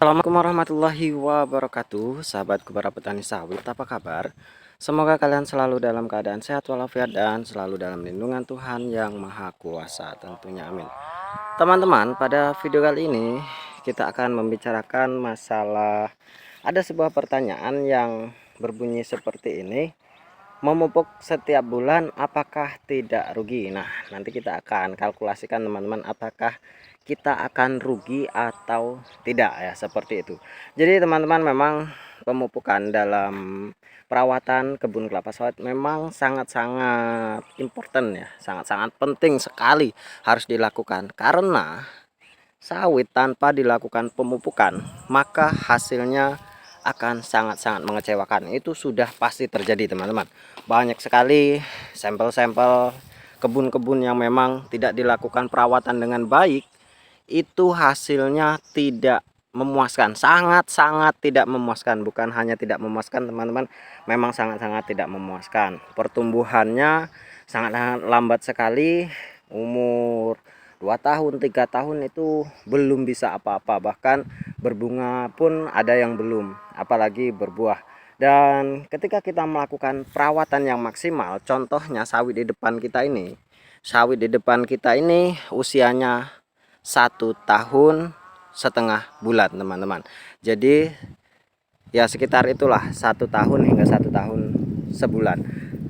Assalamualaikum warahmatullahi wabarakatuh. Sahabatku para petani sawit, apa kabar? Semoga kalian selalu dalam keadaan sehat walafiat dan selalu dalam lindungan Tuhan yang Maha Kuasa, tentunya amin. Teman-teman, pada video kali ini kita akan membicarakan masalah, ada sebuah pertanyaan yang berbunyi seperti ini: memupuk setiap bulan apakah tidak rugi? Nah, nanti kita akan kalkulasikan teman-teman, apakah kita akan rugi atau tidak, ya seperti itu. Jadi teman-teman, memang pemupukan dalam perawatan kebun kelapa sawit memang sangat-sangat important ya, sangat-sangat penting sekali harus dilakukan, karena sawit tanpa dilakukan pemupukan maka hasilnya akan sangat-sangat mengecewakan. Itu sudah pasti terjadi teman-teman. Banyak sekali sampel-sampel kebun-kebun yang memang tidak dilakukan perawatan dengan baik, itu hasilnya tidak memuaskan, sangat-sangat tidak memuaskan. Bukan hanya tidak memuaskan teman-teman, memang sangat-sangat tidak memuaskan. Pertumbuhannya sangat lambat sekali, umur 2 tahun 3 tahun itu belum bisa apa-apa, bahkan berbunga pun ada yang belum, apalagi berbuah. Dan ketika kita melakukan perawatan yang maksimal, contohnya sawit di depan kita ini, usianya 1 tahun setengah bulan teman-teman. Jadi ya sekitar itulah 1 tahun hingga 1 tahun sebulan.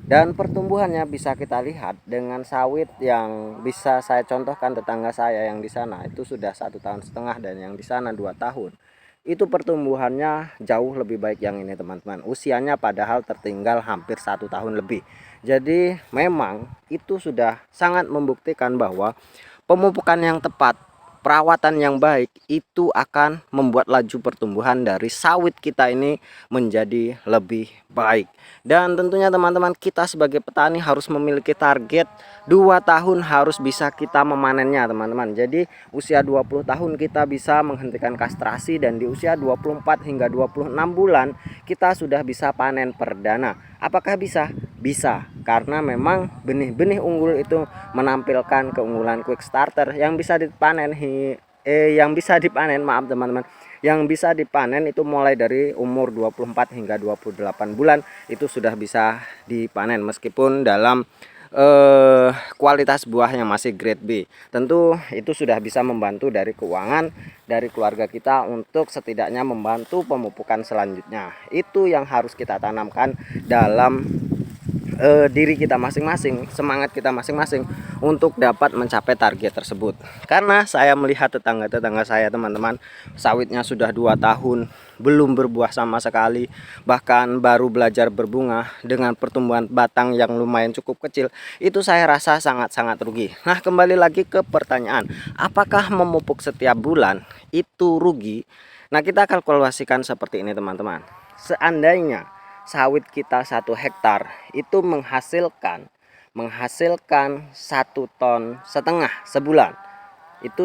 Dan pertumbuhannya bisa kita lihat dengan sawit yang bisa saya contohkan, tetangga saya yang di sana itu sudah 1 tahun setengah, dan yang di sana 2 tahun. Itu pertumbuhannya jauh lebih baik yang ini teman-teman. Usianya padahal tertinggal hampir 1 tahun lebih. Jadi memang itu sudah sangat membuktikan bahwa pemupukan yang tepat, perawatan yang baik itu akan membuat laju pertumbuhan dari sawit kita ini menjadi lebih baik. Dan tentunya teman-teman, kita sebagai petani harus memiliki target 2 tahun harus bisa kita memanennya teman-teman. Jadi usia 20 tahun kita bisa menghentikan kastrasi, dan di usia 24 hingga 26 bulan kita sudah bisa panen perdana. Apakah bisa? Bisa, karena memang benih-benih unggul itu menampilkan keunggulan quick starter yang bisa dipanen maaf teman-teman, yang bisa dipanen itu mulai dari umur 24 hingga 28 bulan itu sudah bisa dipanen, meskipun dalam kualitas buahnya masih grade B. Tentu itu sudah bisa membantu dari keuangan dari keluarga kita untuk setidaknya membantu pemupukan selanjutnya. Itu yang harus kita tanamkan dalam diri kita masing-masing, semangat kita masing-masing untuk dapat mencapai target tersebut. Karena saya melihat tetangga-tetangga saya teman-teman, sawitnya sudah 2 tahun belum berbuah sama sekali, bahkan baru belajar berbunga dengan pertumbuhan batang yang lumayan cukup kecil. Itu saya rasa sangat-sangat rugi. Nah, kembali lagi ke pertanyaan, apakah memupuk setiap bulan itu rugi? Nah, kita kalkulasikan seperti ini teman-teman. Seandainya sawit kita 1 hektar itu menghasilkan 1,5 ton sebulan, itu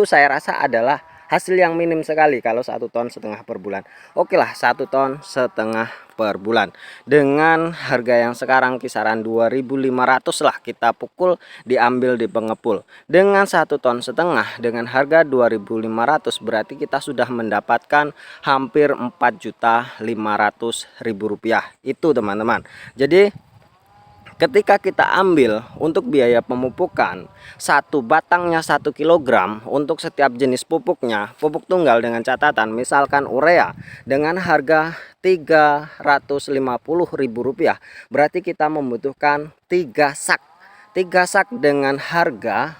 saya rasa adalah hasil yang minim sekali kalau 1,5 ton per bulan. Oke lah, 1,5 ton per bulan dengan harga yang sekarang kisaran 2.500 lah, kita pukul diambil di pengepul. Dengan 1,5 ton dengan harga 2.500 berarti kita sudah mendapatkan hampir 4.500.000 rupiah itu teman-teman. Jadi ketika kita ambil untuk biaya pemupukan, satu batangnya 1 kilogram untuk setiap jenis pupuknya, pupuk tunggal dengan catatan misalkan urea dengan harga 350.000 rupiah, berarti kita membutuhkan 3 sak. 3 sak dengan harga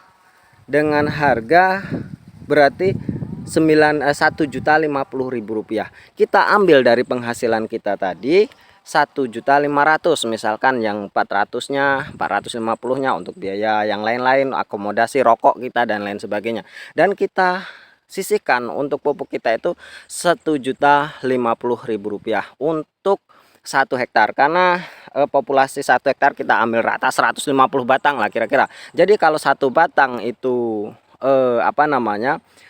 berarti 1.050.000 rupiah. Kita ambil dari penghasilan kita tadi 1.500.000, misalkan yang 400-nya 450-nya untuk biaya yang lain-lain, akomodasi rokok kita dan lain sebagainya, dan kita sisihkan untuk pupuk kita itu 1.050.000 rupiah untuk 1 hektar, karena populasi 1 hektar kita ambil rata 150 batang lah kira-kira. Jadi kalau satu batang itu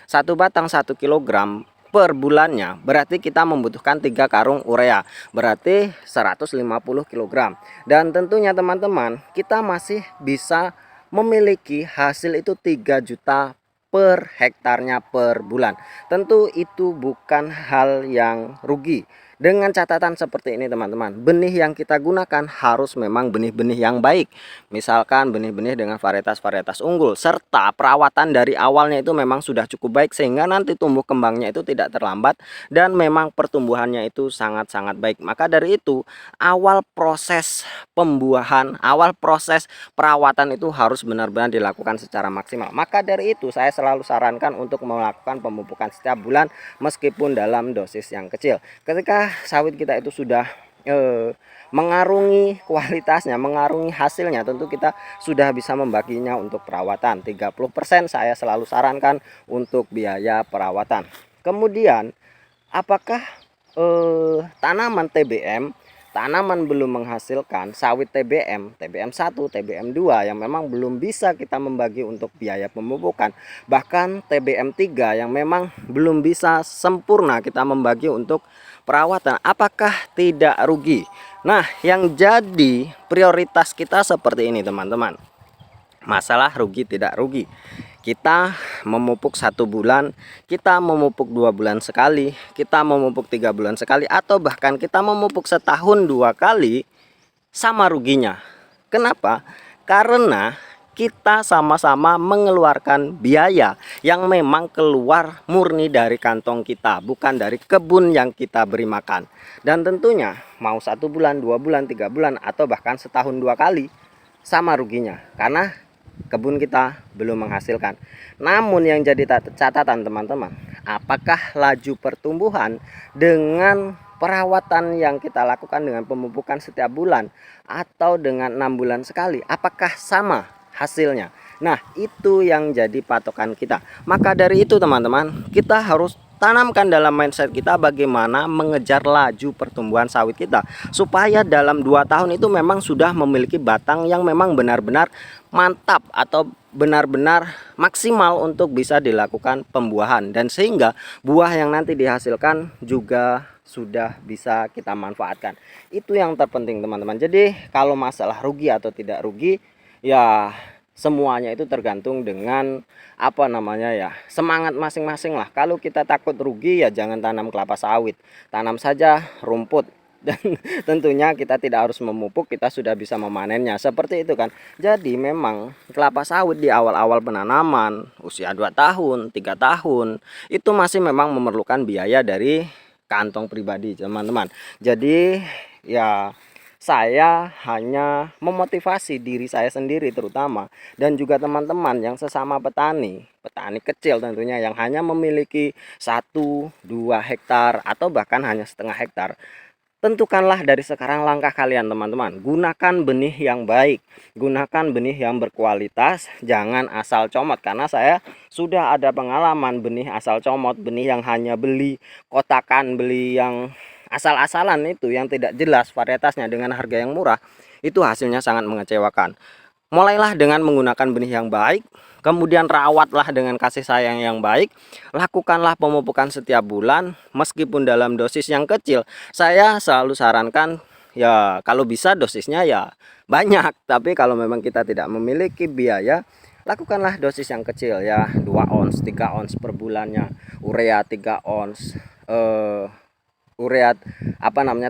satu batang 1 kilogram per bulannya, berarti kita membutuhkan 3 karung urea, berarti 150 kilogram. Dan tentunya teman-teman, kita masih bisa memiliki hasil itu 3 juta per hektarnya per bulan. Tentu itu bukan hal yang rugi. Dengan catatan seperti ini teman-teman, benih yang kita gunakan harus memang benih-benih yang baik. Misalkan benih-benih dengan varietas-varietas unggul, serta perawatan dari awalnya itu memang sudah cukup baik sehingga nanti tumbuh kembangnya itu tidak terlambat dan memang pertumbuhannya itu sangat-sangat baik. Maka dari itu, awal proses pembuahan, awal proses perawatan itu harus benar-benar dilakukan secara maksimal. Maka dari itu saya selalu sarankan untuk melakukan pemupukan setiap bulan meskipun dalam dosis yang kecil. Ketika sawit kita itu sudah mengarungi kualitasnya, mengarungi hasilnya, tentu kita sudah bisa membaginya untuk perawatan. 30% saya selalu sarankan untuk biaya perawatan. Kemudian apakah tanaman TBM, tanaman belum menghasilkan, sawit TBM, TBM 1, TBM 2 yang memang belum bisa kita membagi untuk biaya pemupukan, bahkan TBM 3 yang memang belum bisa sempurna kita membagi untuk perawatan, apakah tidak rugi? Nah, yang jadi prioritas kita seperti ini teman-teman, masalah rugi tidak rugi. Kita memupuk 1 bulan, kita memupuk 2 bulan sekali, kita memupuk 3 bulan sekali, atau bahkan kita memupuk setahun 2 kali, sama ruginya. Kenapa? Karena kita sama-sama mengeluarkan biaya yang memang keluar murni dari kantong kita, bukan dari kebun yang kita beri makan. Dan tentunya mau 1 bulan, 2 bulan, 3 bulan, atau bahkan setahun 2 kali, sama ruginya, karena kebun kita belum menghasilkan. Namun yang jadi catatan teman-teman, apakah laju pertumbuhan dengan perawatan yang kita lakukan dengan pemupukan setiap bulan atau dengan 6 bulan sekali, apakah sama hasilnya? Nah, itu yang jadi patokan kita. Maka dari itu teman-teman, kita harus tanamkan dalam mindset kita bagaimana mengejar laju pertumbuhan sawit kita, supaya dalam 2 tahun itu memang sudah memiliki batang yang memang benar-benar mantap atau benar-benar maksimal untuk bisa dilakukan pembuahan, dan sehingga buah yang nanti dihasilkan juga sudah bisa kita manfaatkan. Itu yang terpenting teman-teman. Jadi kalau masalah rugi atau tidak rugi, ya semuanya itu tergantung dengan semangat masing-masing lah. Kalau kita takut rugi, ya jangan tanam kelapa sawit, tanam saja rumput. Dan tentunya kita tidak harus memupuk, kita sudah bisa memanennya, seperti itu kan. Jadi memang kelapa sawit di awal-awal penanaman, usia 2 tahun, 3 tahun, itu masih memang memerlukan biaya dari kantong pribadi teman-teman. Jadi ya saya hanya memotivasi diri saya sendiri terutama, dan juga teman-teman yang sesama petani kecil tentunya, yang hanya memiliki 1-2 hektar atau bahkan hanya setengah hektar. Tentukanlah dari sekarang langkah kalian teman-teman. Gunakan benih yang baik, gunakan benih yang berkualitas, jangan asal comot. Karena saya sudah ada pengalaman benih asal comot, benih yang hanya beli kotakan, beli yang asal-asalan itu, yang tidak jelas varietasnya dengan harga yang murah, itu hasilnya sangat mengecewakan. Mulailah dengan menggunakan benih yang baik, kemudian rawatlah dengan kasih sayang yang baik, lakukanlah pemupukan setiap bulan meskipun dalam dosis yang kecil. Saya selalu sarankan ya kalau bisa dosisnya ya banyak, tapi kalau memang kita tidak memiliki biaya, lakukanlah dosis yang kecil ya, 2 ons, 3 ons per bulannya, urea 3 ons, urea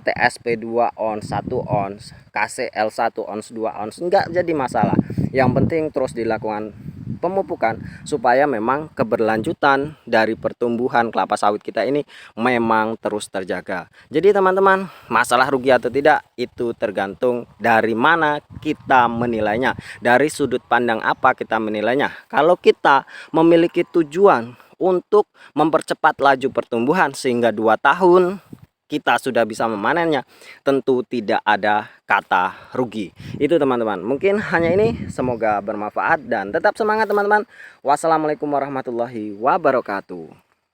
TSP 2 ons, 1 ons, KCL 1 ons, 2 ons, enggak jadi masalah. Yang penting terus dilakukan pemupukan supaya memang keberlanjutan dari pertumbuhan kelapa sawit kita ini memang terus terjaga. Jadi teman-teman, masalah rugi atau tidak itu tergantung dari mana kita menilainya, dari sudut pandang apa kita menilainya. Kalau kita memiliki tujuan untuk mempercepat laju pertumbuhan sehingga 2 tahun kita sudah bisa memanennya, tentu tidak ada kata rugi. Itu teman-teman, mungkin hanya ini, semoga bermanfaat dan tetap semangat teman-teman. Wassalamualaikum warahmatullahi wabarakatuh.